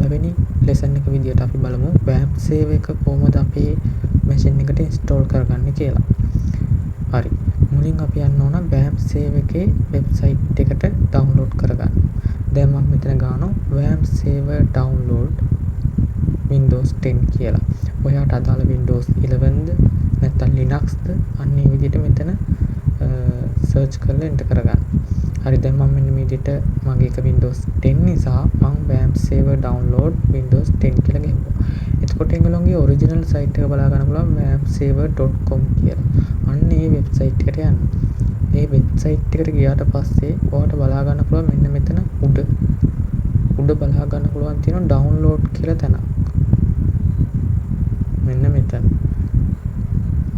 පළවෙනි ලෙසන් එක විදියට අපි බලමු WAMP save එක කොහොමද අපේ මැෂින් එකට ඉන්ස්ටෝල් කරගන්නේ කියලා. හරි. මුලින් අපි යන්න ඕන WAMP save එකේ වෙබ්සයිට් එකට ඩවුන්ලෝඩ් කරගන්න. දැන් මම මෙතන ගන්නවා WAMP save download Windows 10 කියලා. ඔයාට අදාළ Windows 11ද නැත්නම් Linuxද අන්න ඒ විදිහට මෙතන සර්ච් කරලා එන්ටර් කරගන්න. හරි දැන් මම මෙන්න මේ විදිහට මගේ එක Windows 10 නිසා මම WAMP save download Windows 10 කියලා ගහුවා. එතකොට ඒගොල්ලෝගේ ඔරිජිනල් සයිට් එක බලා ගන්න පුළුවන් wampsaver.com කියලා. අන්න ඒ වෙබ්සයිට් එකට යන්න. මේ වෙබ්සයිට් එකට ගියාට පස්සේ ඔයාලට බලා ගන්න පුළුවන් මෙන්න මෙතන උඩ බලා ගන්න පුළුවන් තියෙන download කියලා තැන. මෙන්න මෙතන.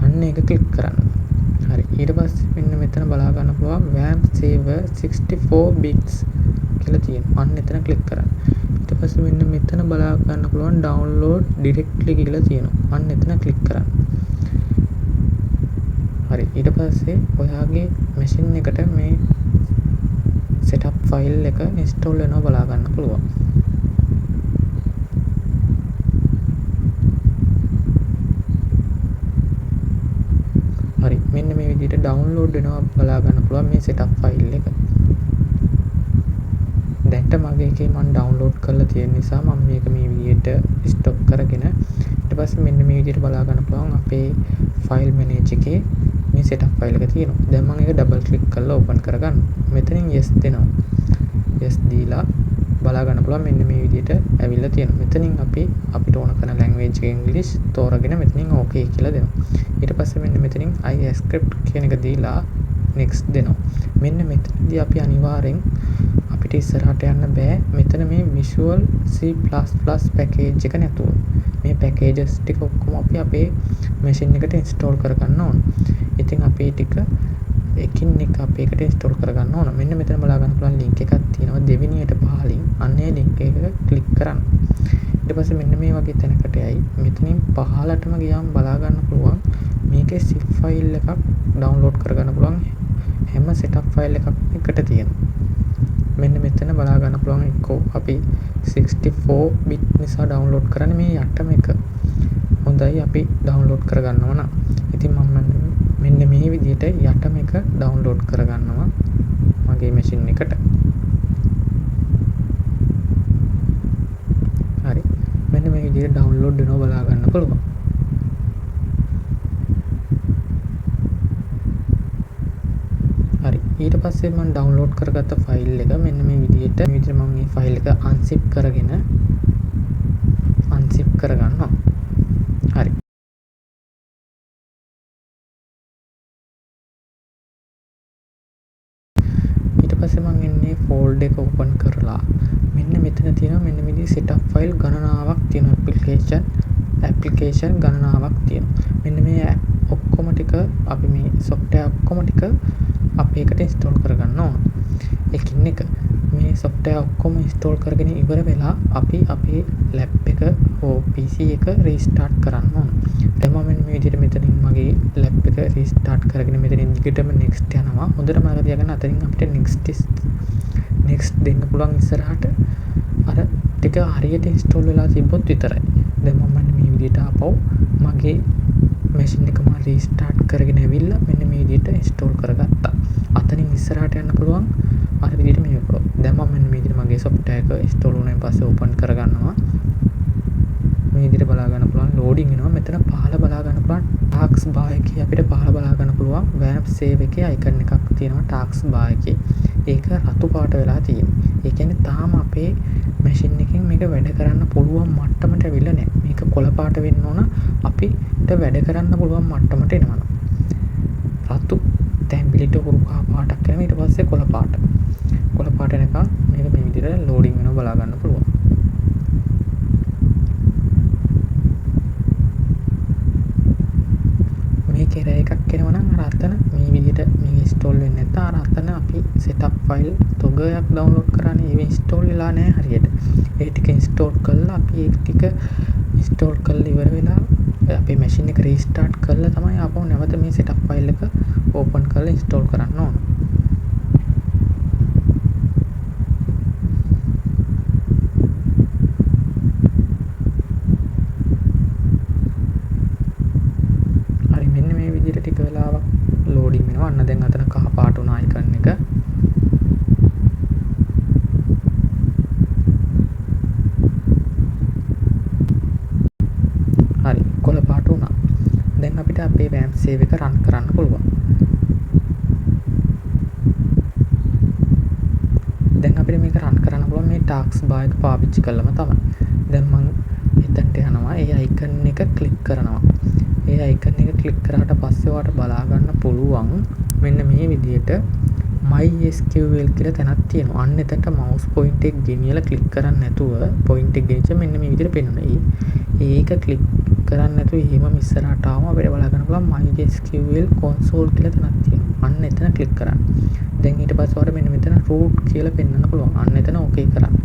අන්න ඒක ක්ලික් කරන්න. හරි ඊට පස්සේ මෙන්න මෙතන බලා ගන්න පුළුවන් WAMP save 64 bits කියලා තියෙනවා. අන්න එතන ක්ලික් කරන්න. ඊට පස්සේ මෙන්න මෙතන බලා ගන්න පුළුවන් download directly කියලා තියෙනවා. අන්න එතන ක්ලික් කරන්න. හරි ඊට පස්සේ ඔයාගේ මැෂින් එකට මේ setup file එක install වෙනවා බලා ගන්න පුළුවන්. හරි මෙන්න මේ විදිහට ඩවුන්ලෝඩ් වෙනවා බලා ගන්න පුළුවන් මේ setup file එක. දැන්ට මගේ එකේ මම ඩවුන්ලෝඩ් කරලා තියෙන නිසා මම මේක මේ විදිහට ස්ටොප් කරගෙන ඊට පස්සේ මෙන්න මේ විදිහට බලා ගන්න පුළුවන් අපේ file manager එකේ මේ setup file එක තියෙනවා. දැන් මම ඒක ඩබල් ක්ලික් කරලා open කරගන්න. මෙතනින් yes දෙනවා. yes දීලා බලා ගන්න පුළුවන් මෙන්න මේ විදිහට ඇවිල්ලා තියෙනවා. මෙතනින් අපිට ඕන කරන language එක English තෝරගෙන මෙතනින් okay කියලා දෙනවා. ඊට පස්සේ මෙන්න මෙතනින් I script කියන එක දීලා next දෙනවා. මෙන්න මෙතනදී අපි අනිවාර්යෙන් අපිට ඉස්සරහට යන්න බෑ මෙතන මේ Visual C++ package එක නැතුව. මේ packages ටික ඔක්කොම අපි අපේ machine එකට install කරගන්න ඕන. ඉතින් අපි ටික එකින් එක අපේ එකට install කරගන්න ඕන. මෙන්න මෙතන බලා ගන්න පුළුවන් link එකක් තියෙනවා දෙවෙනියට පහලින්. අන්න ඒ link එක click කරන්න. ඊට පස්සේ මෙන්න මේ වගේ තැනකට යයි. මෙතනින් පහලටම ගියාම බලා ගන්න පුළුවන් මේකේ zip file එකක් download කරගන්න පුළුවන්. හැම setup file එකක් එකට තියෙනවා. මෙන්න මෙතන බලා ගන්න පුළුවන් එක්කෝ අපි 64 bit නිසා download කරන්නේ මේ යටම එක. හොඳයි අපි download කරගන්නවා නම්. ඉතින් මම මෙන්න මේ විදිහට යටම එක download කරගන්නවා මගේ machine එකට. හරි. මෙන්න මේ විදිහට download වෙනවා බලා ගන්න පුළුවන්. හරි. ඊට පස්සේ මම download කරගත්ත file එක මෙන්න මේ විදිහට මම මේ file එක unzip කරගන්නවා. හරි. ඊට පස්සේ මම එන්නේ folder එක open කරලා මෙන්න මෙතන තියෙනවා මෙන්න මේ විදිහේ setup file ගණනාවක් තියෙනවා application ගණනාවක් තියෙනවා. මෙන්න මේ ඔක්කොම ටික අපි මේ software ඔක්කොම ටික අපේ එකට install කරගන්න ඕන. එකින් එක මේ software ඔක්කොම install කරගෙන ඉවර වෙලා අපි අපේ lab එක හෝ PC එක restart කරන්න ඕන. දැන් මම මේ විදිහට මෙතනින් මගේ lab එක restart කරගෙන මෙතනින් දිගටම next යනවා. හොඳට මතක තියාගන්න අතනින් අපිට next දෙන්න පුළුවන් ඉස්සරහට අර ටික හරියට install වෙලා තිබ්බොත් විතරයි. දැන් මම මේ විදිහට ආපහු මගේ machine එක මම restart කරගෙන ඇවිල්ලා මෙන්න මේ විදිහට install කරගත්තා. අතනින් ඉස්සරහට යන්න පුළුවන් අර විදිහට මේක කරා. දැන් මම මෙන්න මේ විදිහට මගේ software එක install වුණාන් පස්සේ open කරගන්නවා. මේ විදිහට බලා ගන්න පුළුවන් loading වෙනවා. මෙතන පහළ බලා ගන්න පුළුවන් task bar එකේ අපිට පහළ බලා ගන්න පුළුවන් WAMP save එකේ icon එකක් තියෙනවා task bar එකේ. ඒක රතු පාට වෙලා තියෙනවා. ඒ කියන්නේ තාම අපේ machine එකෙන් මේක වැඩ කරන්න පුළුවන් මට්ටමට ඇවිල්ලා නැහැ. මේක කොළ පාට වෙන්න ඕන අපිට වැඩ කරන්න පුළුවන් මට්ටමට එනවා. රතු තැඹිලිට හුරු කහ පාටක් කරනවා ඊට පස්සේ කොළ පාට. කොළ පාට එනකම් මේක මේ විදිහට loading වෙනවා බලා ගන්න පුළුවන්. මේකේ රේ එකක් එනවා නම් අර අතන මේ විදිහට මේ install වෙන්නේ නැත්නම් අර අතන අපි setup file තොගයක් download කරානේ ඒක install වෙලා නැහැ හරියට. ඒ ටික install කළා අපි ඒ ටික install කරලා ඉවර වෙලා අපේ machine එක restart කරලා තමයි ආපහු නැවත මේ setup file එක open කරලා install කරන්න ඕන. සේව් එක රන් කරන්න පුළුවන්. දැන් අපිට මේක රන් කරන්න පුළුවන් මේ ටාස්ක් බාර් එක පාවිච්චි කරලම තමයි. දැන් මම එතනට යනවා. ඒ අයිකන් එක ක්ලික් කරනවා. ඒ අයිකන් එක ක්ලික් කරාට පස්සේ ඔයාලට බලා ගන්න පුළුවන් මෙන්න මේ විදිහට MySQL කියලා තැනක් තියෙනවා. අන්න එතනට mouse point එක ගෙනියලා ක්ලික් කරන්නේ නැතුව point එක ගෙනිච්ච මෙන්න මේ විදිහට පෙන්වනවා. ඒක ක්ලික් කරන්නේ නැතුව එහෙම ඉස්සරහට ආවම අපිට බලා ගන්න පුළුවන් MySQL console කියලා තැනක් තියෙනවා. අන්න එතන ක්ලික් කරන්න. දැන් ඊට පස්සේ ඔයාලට මෙන්න මෙතන root කියලා පෙන්වන්න පුළුවන්. අන්න එතන okay කරන්න.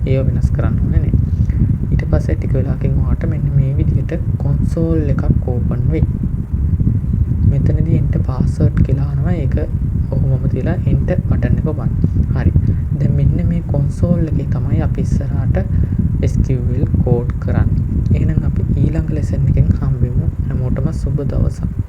ඒව වෙනස් කරන්න ඕනේ නේ. ඊට පස්සේ ටික වෙලාවකින් ඔයාලට මෙන්න මේ විදිහට console එකක් open වෙයි. මෙතනදී enter password කියලා අහනවා. ඒක ඔහොමම තියලා enter බටන් එක ඔබන්න. හරි. දැන් මෙන්න මේ console එකේ තමයි අපි ඉස්සරහට SQL code කරන්නේ. එහෙනම් අපි ඊළඟ lesson එකෙන් හම්බෙමු. හැමෝටම සුබ දවසක්.